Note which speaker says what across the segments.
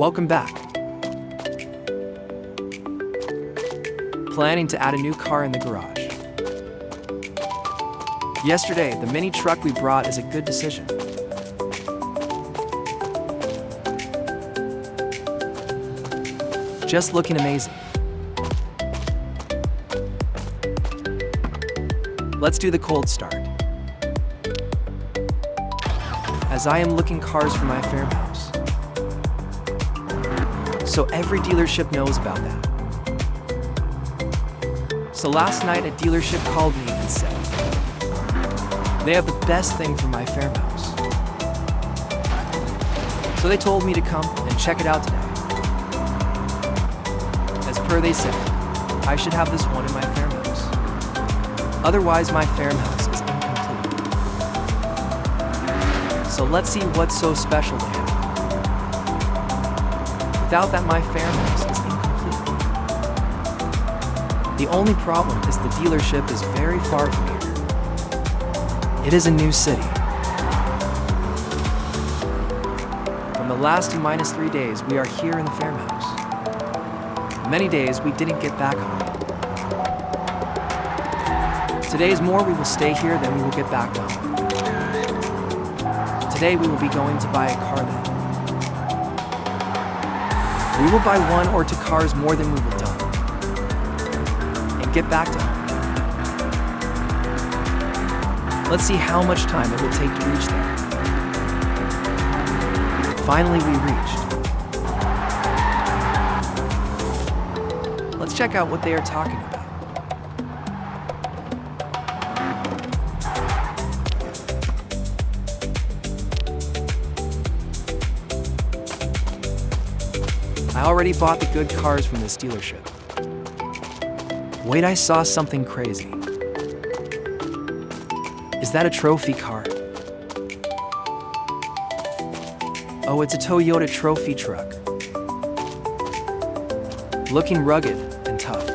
Speaker 1: Welcome back. Planning to add a new car in the garage. Yesterday, the mini truck we brought is a good decision. Just looking amazing. Let's do the cold start. As I am looking cars for my farmhouse. So every dealership knows about that. So last night a dealership called me and said, they have the best thing for my farmhouse. So they told me to come and check it out today. As per they said, I should have this one in my farmhouse. Otherwise my farmhouse is incomplete. So let's see what's so special they have. Without that my farmhouse is incomplete. The only problem is the dealership is very far from here. It is a new city. From the last -3 days we are here in the farmhouse. Many days we didn't get back home. Today's more we will stay here than we will get back to home. Today we will be going to buy a car then. We will buy 1 or 2 cars more than we will done. And get back to home. Let's see how much time it will take to reach there. Finally we reached. Let's check out what they are talking about. I already bought the good cars from this dealership. Wait, I saw something crazy. Is that a trophy car? Oh, it's a Toyota trophy truck. Looking rugged and tough.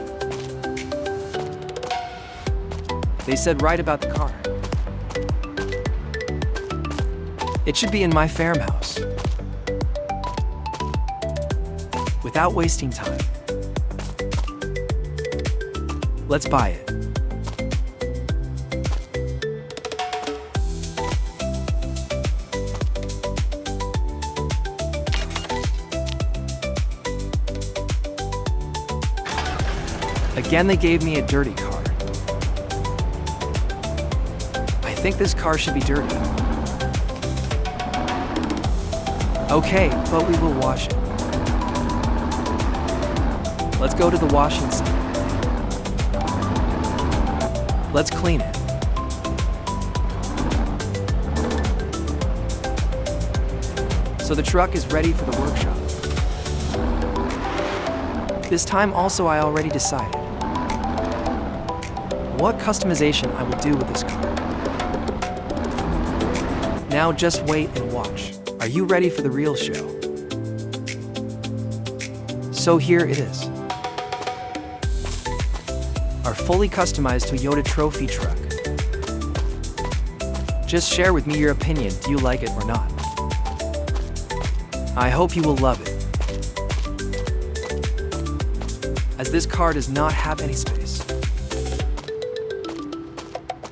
Speaker 1: They said right about the car. It should be in my farmhouse. Without wasting time. Let's buy it. Again, they gave me a dirty car. I think this car should be dirty. Okay, but we will wash it. Let's go to the washing center. Let's clean it. So the truck is ready for the workshop. This time also I already decided what customization I will do with this car. Now just wait and watch. Are you ready for the real show? So here it is. Our fully customized Toyota trophy truck. Just share with me your opinion. Do you like it or not? I hope you will love it. As this car does not have any space.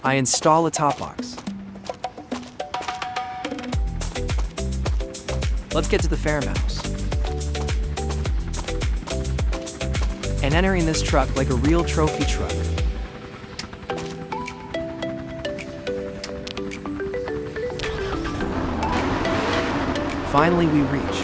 Speaker 1: I install a top box. Let's get to the farmhouse. And entering this truck like a real trophy truck. Finally we reach.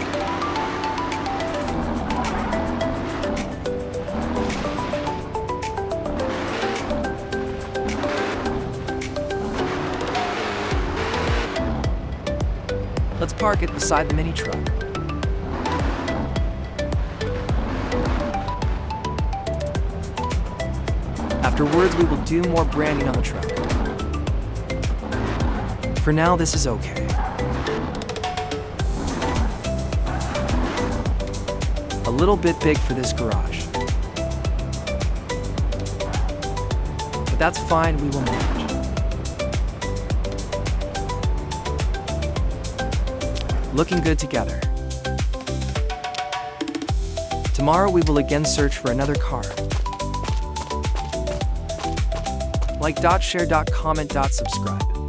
Speaker 1: Let's park it beside the mini truck. Afterwards, we will do more branding on the truck. For now, this is okay. A little bit big for this garage. But that's fine, we will manage. Looking good together. Tomorrow we will again search for another car. Like, share, comment, subscribe.